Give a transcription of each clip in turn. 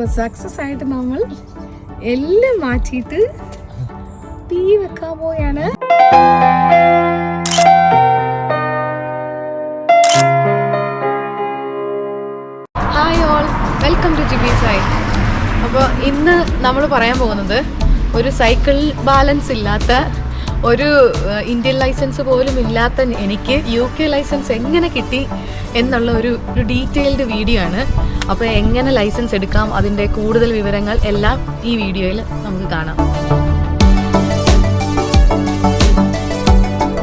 അപ്പോൾ സക്സസ് ആയിട്ട് നമ്മൾ എല്ലാം മാറ്റിയിട്ട് തീ വെക്കാൻ പോയാണ്. Hi all, welcome to GB Sci. അപ്പോൾ ഇന്ന് നമ്മൾ പറയാൻ പോകുന്നത് ഒരു സൈക്കിൾ ബാലൻസ് ഇല്ലാത്ത, ഒരു ഇന്ത്യൻ ലൈസൻസ് പോലും ഇല്ലാത്ത എനിക്ക് UK ലൈസൻസ് എങ്ങനെ കിട്ടി എന്നുള്ള ഒരു ഡീറ്റെയിൽഡ് വീഡിയോ ആണ്. അപ്പോൾ എങ്ങനെ ലൈസൻസ് എടുക്കാം, അതിൻ്റെ കൂടുതൽ വിവരങ്ങൾ എല്ലാം ഈ വീഡിയോയിൽ നമുക്ക് കാണാം.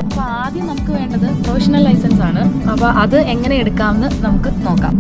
അപ്പോൾ ആദ്യം നമുക്ക് വേണ്ടത് പ്രൊഫഷണൽ ലൈസൻസ് ആണ്. അപ്പോൾ അത് എങ്ങനെ എടുക്കാമെന്ന് നമുക്ക് നോക്കാം.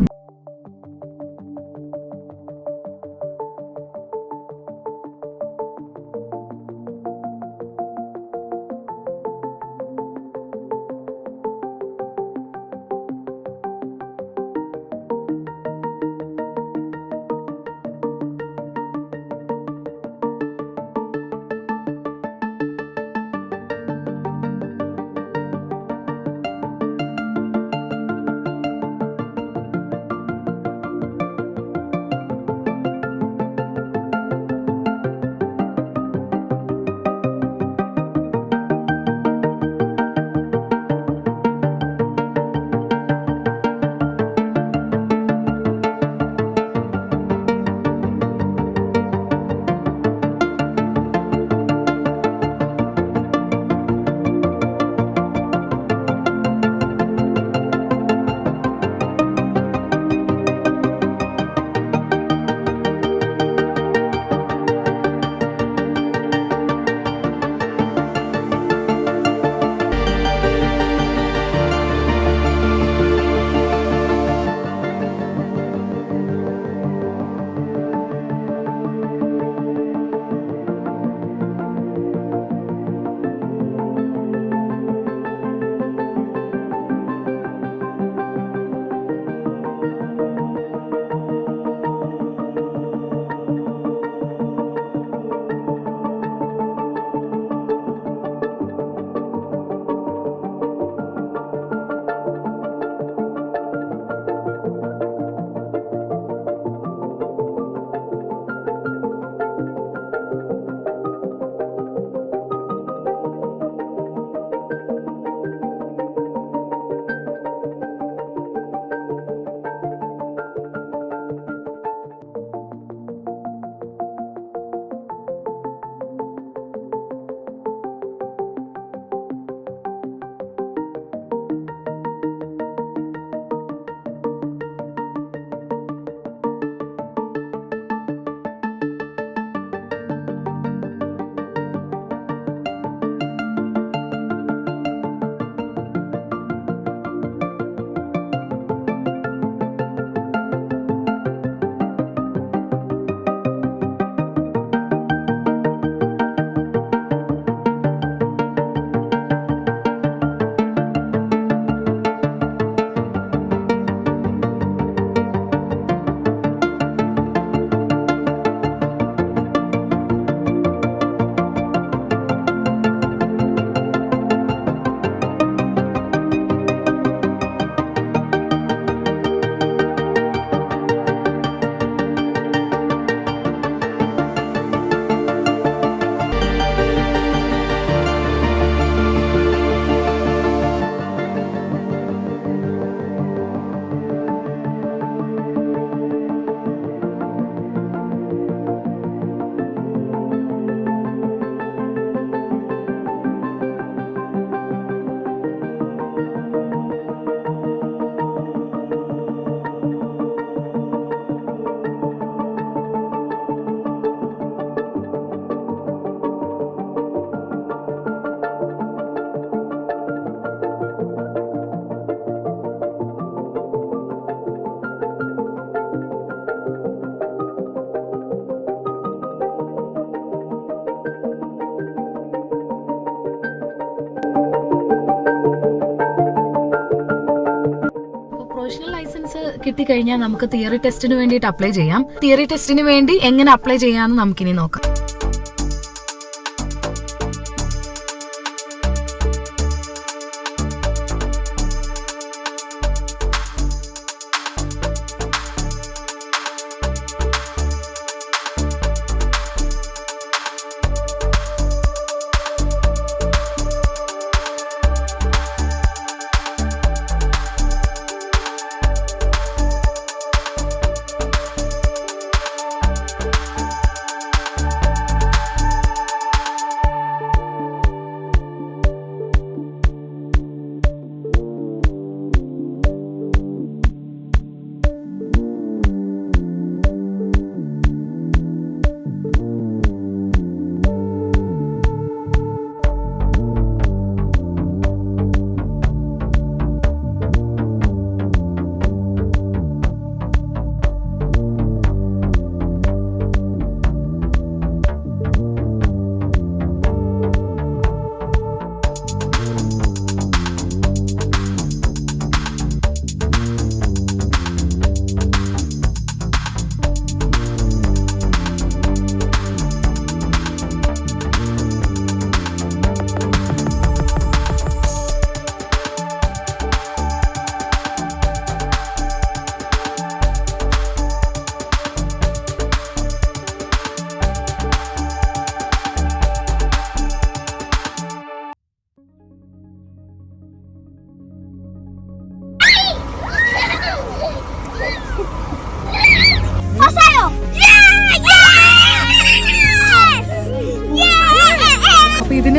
പ്രൊഫഷണൽ ലൈസൻസ് കിട്ടിക്കഴിഞ്ഞാൽ നമുക്ക് തിയറി ടെസ്റ്റിന് വേണ്ടിയിട്ട് അപ്ലൈ ചെയ്യാം. തിയറി ടെസ്റ്റിന് വേണ്ടി എങ്ങനെ അപ്ലൈ ചെയ്യാമെന്ന് നമുക്കിനി നോക്കാം.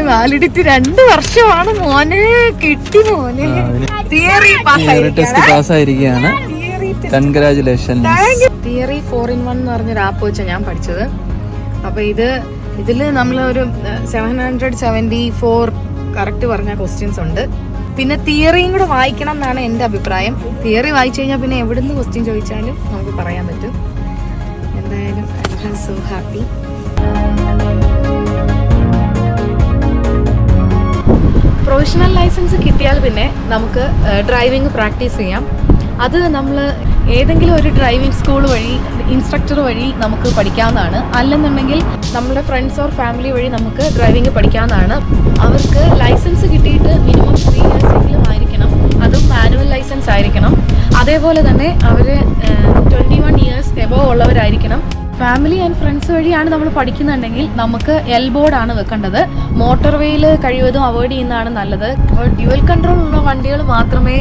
വാലിഡിറ്റി 2 വർഷമാണ് മോനെ. കിട്ടി മോനെ. തിയറി പാസ്സായിരിക്കുകയാണ്. കൺഗ്രാജുലേഷൻ. തിയറി 4-in-1 എന്ന് പറഞ്ഞൊരു ആപ്പ് വെച്ചാണ് ഞാൻ പഠിച്ചത്. അപ്പൊ ഇതില് നമ്മൾ ഒരു 774 കറക്റ്റ് പറഞ്ഞ ക്വസ്റ്റ്യൻസ് ഉണ്ട്. പിന്നെ തിയറിയും കൂടെ വായിക്കണം എന്നാണ് എൻ്റെ അഭിപ്രായം. തിയറി വായിച്ചു കഴിഞ്ഞാൽ പിന്നെ എവിടുന്ന് ക്വസ്റ്റ്യൻ ചോദിച്ചാലും നമുക്ക് പറയാൻ പറ്റും. എന്തായാലും I am so happy. Professional license കിട്ടിയാൽ പിന്നെ നമുക്ക് ഡ്രൈവിംഗ് പ്രാക്ടീസ് ചെയ്യാം. അത് നമ്മൾ ഏതെങ്കിലും ഒരു ഡ്രൈവിംഗ് സ്കൂൾ വഴി ഇൻസ്ട്രക്ടർ വഴി നമുക്ക് പഠിക്കാവുന്നതാണ്. അല്ലെന്നുണ്ടെങ്കിൽ നമ്മുടെ ഫ്രണ്ട്സ് ഓർ ഫാമിലി വഴി നമുക്ക് ഡ്രൈവിംഗ് പഠിക്കാവുന്നതാണ്. അവർക്ക് ലൈസൻസ് കിട്ടിയിട്ട് മിനിമം 3 years എങ്കിലും ആയിരിക്കണം. അതും മാനുവൽ ലൈസൻസ് ആയിരിക്കണം. അതേപോലെ തന്നെ അവർ 21 years എബോവ് ഉള്ളവരായിരിക്കണം. ഫാമിലി ആൻഡ് ഫ്രണ്ട്സ് വഴിയാണ് നമ്മൾ പഠിക്കുന്നുണ്ടെങ്കിൽ നമുക്ക് എൽബോർഡാണ് വെക്കേണ്ടത്. മോട്ടോർ വേയിൽ കഴിവതും അവോയ്ഡ് ചെയ്യുന്നതാണ് നല്ലത്. അപ്പോൾ ഡ്യുവൽ കൺട്രോൾ ഉള്ള വണ്ടികൾ മാത്രമേ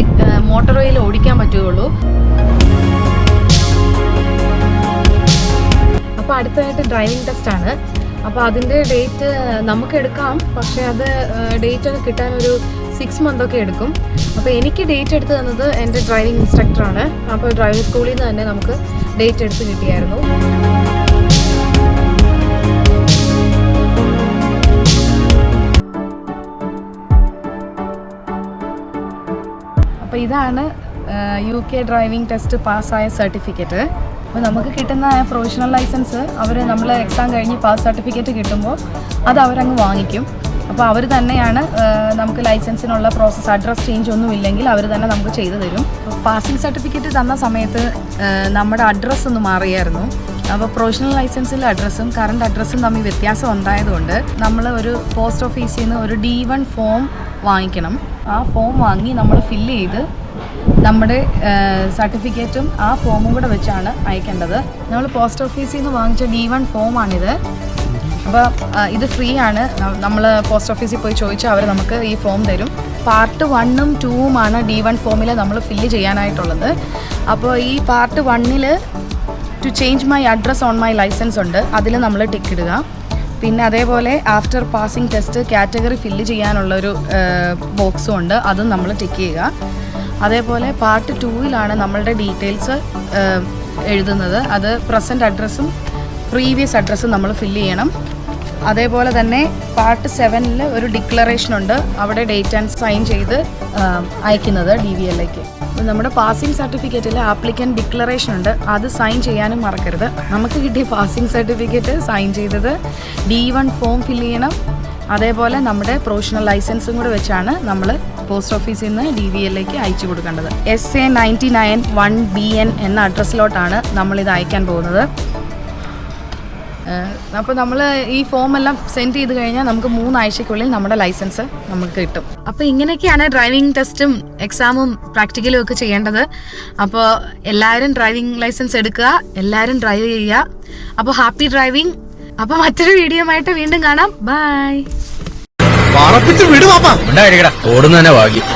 മോട്ടോർ വേയിൽ ഓടിക്കാൻ പറ്റുകയുള്ളൂ. അപ്പോൾ അടുത്തതായിട്ട് ഡ്രൈവിംഗ് ടെസ്റ്റ് ആണ്. അപ്പോൾ അതിൻ്റെ ഡേറ്റ് നമുക്ക് എടുക്കാം, പക്ഷേ അത് ഡേറ്റ് ഒക്കെ കിട്ടാൻ ഒരു 6 month ഒക്കെ എടുക്കും. അപ്പോൾ എനിക്ക് ഡേറ്റ് എടുത്ത് തന്നത് എൻ്റെ ഡ്രൈവിംഗ് ഇൻസ്ട്രക്ടറാണ്. അപ്പോൾ ഡ്രൈവിംഗ് സ്കൂളിൽ നിന്ന് തന്നെ നമുക്ക് ഡേറ്റ് എടുത്ത് കിട്ടിയായിരുന്നു. അപ്പോൾ ഇതാണ് UK ഡ്രൈവിംഗ് ടെസ്റ്റ് പാസ്സായ സർട്ടിഫിക്കറ്റ്. അപ്പോൾ നമുക്ക് കിട്ടുന്ന പ്രൊഫഷണൽ ലൈസൻസ് നമ്മൾ എക്സാം കഴിഞ്ഞ് പാസ് സർട്ടിഫിക്കറ്റ് കിട്ടുമ്പോൾ അത് അവരങ്ങ് വാങ്ങിക്കും. അപ്പോൾ അവർ തന്നെയാണ് നമുക്ക് ലൈസൻസിനുള്ള പ്രോസസ്സ്. അഡ്രസ് ചേഞ്ച് ഒന്നും ഇല്ലെങ്കിൽ അവർ തന്നെ നമുക്ക് ചെയ്തു തരും. പാസിംഗ് സർട്ടിഫിക്കറ്റ് തന്ന സമയത്ത് നമ്മുടെ അഡ്രസ്സ് ഒന്ന് മാറിയായിരുന്നു. അപ്പോൾ പ്രൊഫഷണൽ ലൈസൻസിലെ അഡ്രസ്സും കറണ്ട് അഡ്രസ്സും തമ്മിൽ വ്യത്യാസം ഉണ്ടായതുകൊണ്ട് നമ്മൾ ഒരു പോസ്റ്റ് ഓഫീസിൽ നിന്ന് ഒരു D1 ഫോം വാങ്ങിക്കണം. ആ ഫോം വാങ്ങി നമ്മൾ ഫില്ല് ചെയ്ത് നമ്മുടെ സർട്ടിഫിക്കറ്റും ആ ഫോമും കൂടെ വെച്ചാണ് അയക്കേണ്ടത്. നമ്മൾ പോസ്റ്റ് ഓഫീസിൽ നിന്ന് വാങ്ങിച്ച D1 ഫോമാണിത്. അപ്പോൾ ഇത് ഫ്രീ ആണ്. നമ്മൾ പോസ്റ്റ് ഓഫീസിൽ പോയി ചോദിച്ചാൽ അവർ നമുക്ക് ഈ ഫോം തരും. പാർട്ട് 1ഉം 2ഉമാണ് D1 ഫോമിൽ നമ്മൾ ഫില്ല് ചെയ്യാനായിട്ടുള്ളത്. അപ്പോൾ ഈ പാർട്ട് 1ൽ to change my address on my license ഉണ്ട്. അതിൽ നമ്മൾ ടിക്ക് ഇടുക. പിന്നെ അതേപോലെ after passing test category fill ചെയ്യാനുള്ളൊരു ബോക്സും ഉണ്ട്. അതും നമ്മൾ ടിക്ക് ചെയ്യുക. അതേപോലെ പാർട്ട് 2ലാണ് നമ്മളുടെ ഡീറ്റെയിൽസ് എഴുതുന്നത്. അത് പ്രസൻറ്റ് അഡ്രസ്സും പ്രീവിയസ് അഡ്രസ്സും നമ്മൾ ഫില്ല് ചെയ്യണം. അതേപോലെ തന്നെ പാർട്ട് 7ൽ ഒരു ഡിക്ലറേഷൻ ഉണ്ട്. അവിടെ ഡേറ്റ് ആൻഡ് സൈൻ ചെയ്ത് അയക്കുന്നത് DVLലേക്ക്. നമ്മുടെ പാസിംഗ് സർട്ടിഫിക്കറ്റിൽ ആപ്ലിക്കൻ്റ് ഡിക്ലറേഷൻ ഉണ്ട്. അത് സൈൻ ചെയ്യാനും മറക്കരുത്. നമുക്ക് കിട്ടിയ പാസിംഗ് സർട്ടിഫിക്കറ്റ് സൈൻ ചെയ്തത് D1 ഫോം ഫില്ല് ചെയ്യണം. അതേപോലെ നമ്മുടെ പ്രൊഫഷണൽ ലൈസൻസും കൂടെ വെച്ചാണ് നമ്മൾ പോസ്റ്റ് ഓഫീസിൽ നിന്ന് DVLലേക്ക് അയച്ചു കൊടുക്കേണ്ടത്. SA 99 1BN എന്ന അഡ്രസ്സിലോട്ടാണ് നമ്മളിത് അയക്കാൻ പോകുന്നത്. അപ്പോൾ നമ്മൾ ഈ ഫോം എല്ലാം സെൻഡ് ചെയ്ത് കഴിഞ്ഞാൽ നമുക്ക് 3 ആഴ്ചയ്ക്കുള്ളിൽ നമ്മുടെ ലൈസൻസ് നമുക്ക് കിട്ടും. അപ്പോൾ ഇങ്ങനെയൊക്കെയാണ് ഡ്രൈവിംഗ് ടെസ്റ്റും എക്സാമും പ്രാക്ടിക്കലും ഒക്കെ ചെയ്യേണ്ടത്. അപ്പോൾ എല്ലാവരും ഡ്രൈവിംഗ് ലൈസൻസ് എടുക്കുക, എല്ലാവരും ഡ്രൈവ് ചെയ്യുക. അപ്പോൾ ഹാപ്പി ഡ്രൈവിംഗ്. അപ്പോൾ മറ്റൊരു വീഡിയോ ആയിട്ട് വീണ്ടും കാണാം. ബൈ. ഓടുന്ന തന്നെ ഭാഗ്യം.